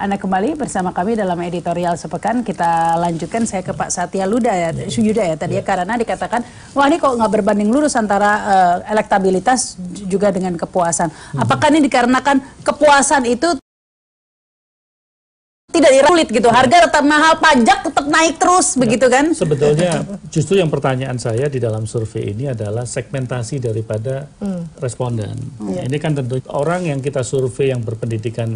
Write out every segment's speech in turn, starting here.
Anda kembali bersama kami dalam editorial sepekan. Kita lanjutkan, saya ke Pak Satya Yuda ya tadi ya, karena dikatakan wah ini kok nggak berbanding lurus antara elektabilitas juga dengan kepuasan. Apakah ini dikarenakan kepuasan itu tidak dirulit gitu, harga tetap mahal, pajak tetap naik terus begitu kan? Sebetulnya justru yang pertanyaan saya di dalam survei ini adalah segmentasi daripada responden. Ini kan tentu orang yang kita survei yang berpendidikan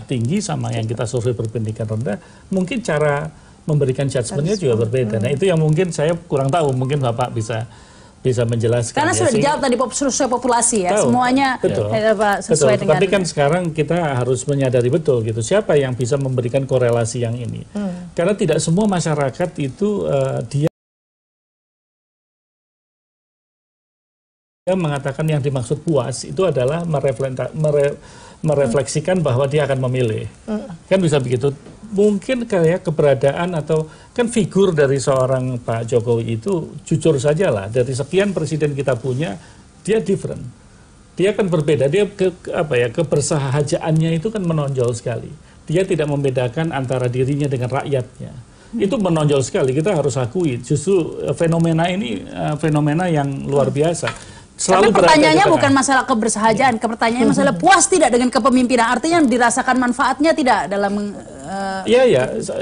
tinggi sama yang kita survei berpendidikan rendah, mungkin cara memberikan judgement-nya juga berbeda. Nah itu yang mungkin saya kurang tahu, mungkin Bapak bisa menjelaskan. Karena sudah dijawab tadi sesuai populasi ya, semuanya sesuai dengan. Tapi kan sekarang kita harus menyadari betul gitu, siapa yang bisa memberikan korelasi yang ini. Karena tidak semua masyarakat itu dia mengatakan yang dimaksud puas itu adalah merefleksikan bahwa dia akan memilih. Kan bisa begitu. Mungkin kayak keberadaan atau kan figur dari seorang Pak Jokowi itu jujur saja lah, dari sekian presiden kita punya dia different, dia kan berbeda, dia kebersahajaannya itu kan menonjol sekali, dia tidak membedakan antara dirinya dengan rakyatnya, itu menonjol sekali, kita harus akui. Justru fenomena ini fenomena yang luar biasa. Tapi pertanyaannya bukan masalah kebersahajaan, pertanyaannya masalah puas tidak dengan kepemimpinan, artinya dirasakan manfaatnya tidak dalam.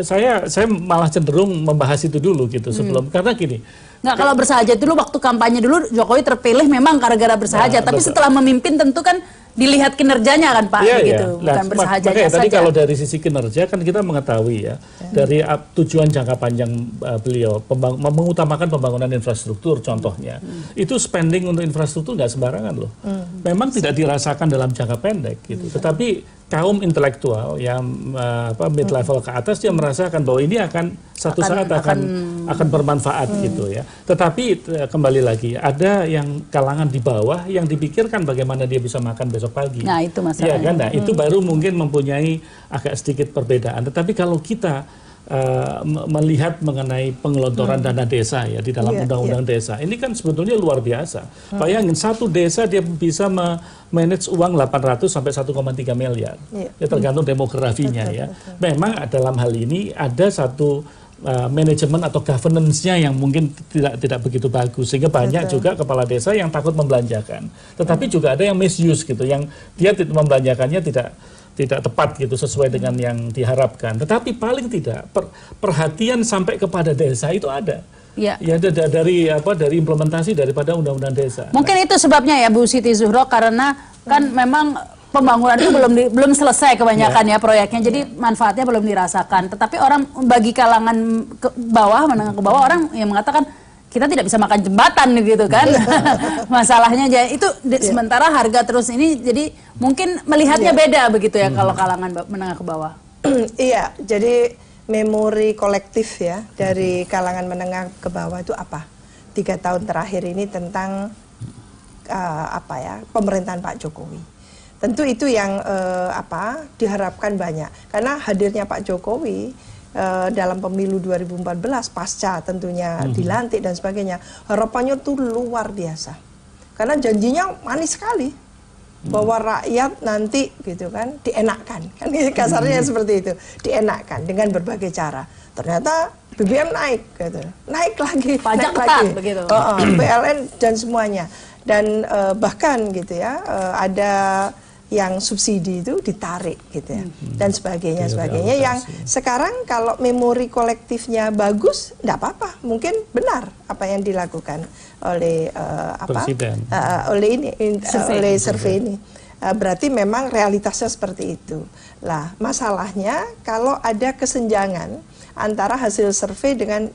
Saya malah cenderung membahas itu dulu gitu sebelum, karena gini. Nggak, kalau bersahaja dulu waktu kampanye dulu Jokowi terpilih memang gara-gara bersahaja, tapi setelah memimpin tentu kan dilihat kinerjanya kan Pak, begitu, bukan bersahajanya saja. Tadi kalau dari sisi kinerja kan kita mengetahui ya, dari tujuan jangka panjang beliau mengutamakan pembangunan infrastruktur contohnya, itu spending untuk infrastruktur nggak sembarangan loh. Memang tidak dirasakan dalam jangka pendek gitu, tetapi kaum intelektual yang mid level ke atas dia merasakan bahwa ini akan suatu saat akan bermanfaat gitu ya. Tetapi kembali lagi ada yang kalangan di bawah yang dipikirkan bagaimana dia bisa makan besok pagi. Nah itu masalahnya. Ya kan? Nah itu baru mungkin mempunyai agak sedikit perbedaan. Tetapi kalau kita melihat mengenai penggelontoran dana desa ya di dalam undang-undang desa, ini kan sebetulnya luar biasa. Bayangin satu desa dia bisa manage uang 800 sampai 1,3 miliar. Ya tergantung demografinya ya. Memang dalam hal ini ada satu manajemen atau governance-nya yang mungkin tidak begitu bagus, sehingga banyak juga kepala desa yang takut membelanjakan. Tetapi juga ada yang misuse gitu, yang dia membelanjakannya tidak tepat gitu sesuai dengan yang diharapkan. Tetapi paling tidak perhatian sampai kepada desa itu ada. Ya dari implementasi daripada undang-undang desa. Mungkin itu sebabnya ya Bu Siti Zuhro, karena kan memang pembangunan itu belum selesai kebanyakan ya proyeknya, jadi manfaatnya belum dirasakan. Tetapi orang bagi kalangan bawah, menengah ke bawah, orang yang mengatakan kita tidak bisa makan jembatan gitu kan. Masalahnya itu sementara harga terus ini, jadi mungkin melihatnya beda begitu ya kalau kalangan menengah ke bawah. Iya, jadi memori kolektif ya dari kalangan menengah ke bawah itu apa? 3 tahun terakhir ini tentang pemerintahan Pak Jokowi. Tentu itu yang diharapkan banyak, karena hadirnya Pak Jokowi dalam pemilu 2014 pasca tentunya dilantik dan sebagainya, harapannya tuh luar biasa, karena janjinya manis sekali bahwa rakyat nanti gitu kan dienakkan, kan kasarnya seperti itu, dienakkan dengan berbagai cara. Ternyata BBM naik gitu, naik lagi, pajak naik ketat lagi, begitu. PLN dan semuanya, dan bahkan gitu ya ada yang subsidi itu ditarik gitu ya, dan sebagainya yang sekarang kalau memori kolektifnya bagus, enggak apa-apa, mungkin benar apa yang dilakukan oleh oleh survei ini. Berarti memang realitasnya seperti itu. Lah, masalahnya kalau ada kesenjangan antara hasil survei dengan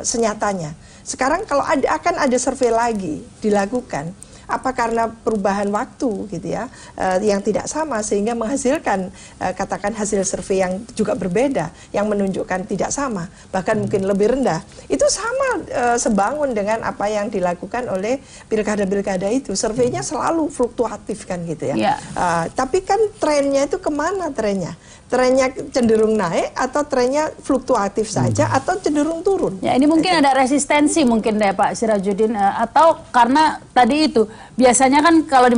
senyatanya. Sekarang kalau akan ada survei lagi dilakukan, apa karena perubahan waktu gitu ya, yang tidak sama sehingga menghasilkan katakan hasil survei yang juga berbeda, yang menunjukkan tidak sama, bahkan mungkin lebih rendah. Itu sama sebangun dengan apa yang dilakukan oleh pilkada-pilkada itu. Surveinya selalu fluktuatif kan gitu ya. Tapi kan trennya itu kemana trennya? Trennya cenderung naik atau trennya fluktuatif saja atau cenderung turun? Ya ini mungkin ada resistensi mungkin deh Pak Sirajuddin, atau karena tadi itu biasanya kan kalau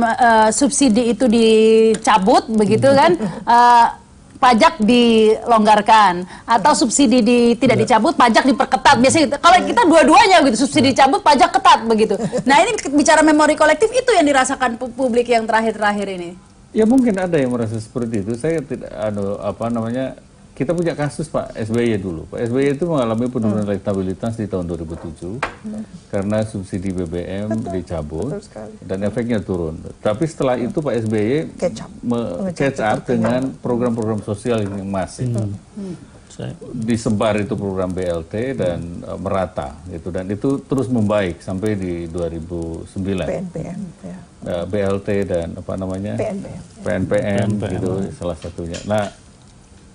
subsidi itu dicabut begitu kan, pajak dilonggarkan atau subsidi tidak dicabut, pajak diperketat. Biasanya gitu. Kalau kita dua-duanya gitu, subsidi dicabut, pajak ketat begitu. Nah ini bicara memori kolektif itu yang dirasakan publik yang terakhir-terakhir ini. Ya mungkin ada yang merasa seperti itu. Saya tidak, kita punya kasus Pak SBY dulu. Pak SBY itu mengalami penurunan elektabilitas di tahun 2007 karena subsidi BBM dicabut dan efeknya turun. Tapi setelah itu Pak SBY catch up dengan program-program sosial yang masif. Disebar itu program BLT dan merata gitu, dan itu terus membaik sampai di 2009. PNPM, ya. BLT dan PNPM gitu salah satunya. Nah,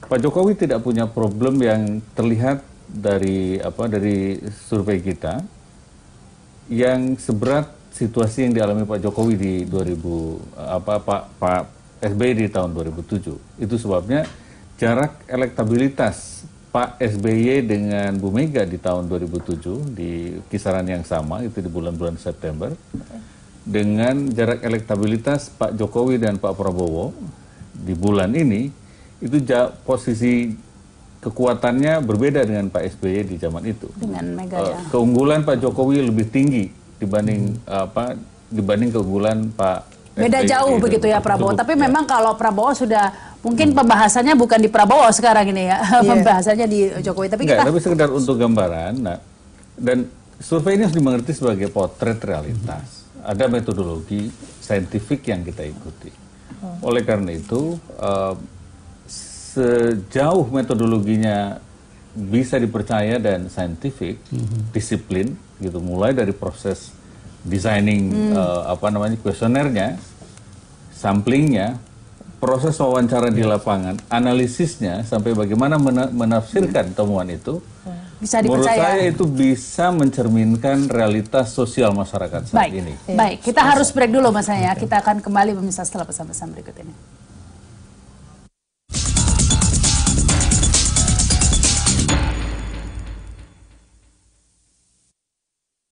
Pak Jokowi tidak punya problem yang terlihat dari survei kita yang seberat situasi yang dialami Pak Jokowi di Pak SBY di tahun 2007. Itu sebabnya jarak elektabilitas Pak SBY dengan Bu Mega di tahun 2007 di kisaran yang sama, itu di bulan-bulan September, dengan jarak elektabilitas Pak Jokowi dan Pak Prabowo di bulan ini, itu posisi kekuatannya berbeda dengan Pak SBY di zaman itu. Dengan Mega ya. Keunggulan Pak Jokowi lebih tinggi dibanding keunggulan Pak Beda SBY jauh begitu ya Prabowo. Tapi memang kalau Prabowo sudah mungkin pembahasannya bukan di Prabowo sekarang ini ya, pembahasannya di Jokowi. Tapi tapi sekedar untuk gambaran. Nah, dan survei ini harus dimengerti sebagai potret realitas. Ada metodologi saintifik yang kita ikuti. Oleh karena itu, sejauh metodologinya bisa dipercaya dan saintifik, disiplin gitu, mulai dari proses designing kuesionernya, samplingnya, proses wawancara di lapangan, analisisnya, sampai bagaimana menafsirkan temuan itu, bisa menurut dipercaya. saya itu bisa mencerminkan realitas sosial masyarakat saat ini. Baik, kita harus break dulu Mas ya. Kita akan kembali pemirsa setelah pesan-pesan berikut ini.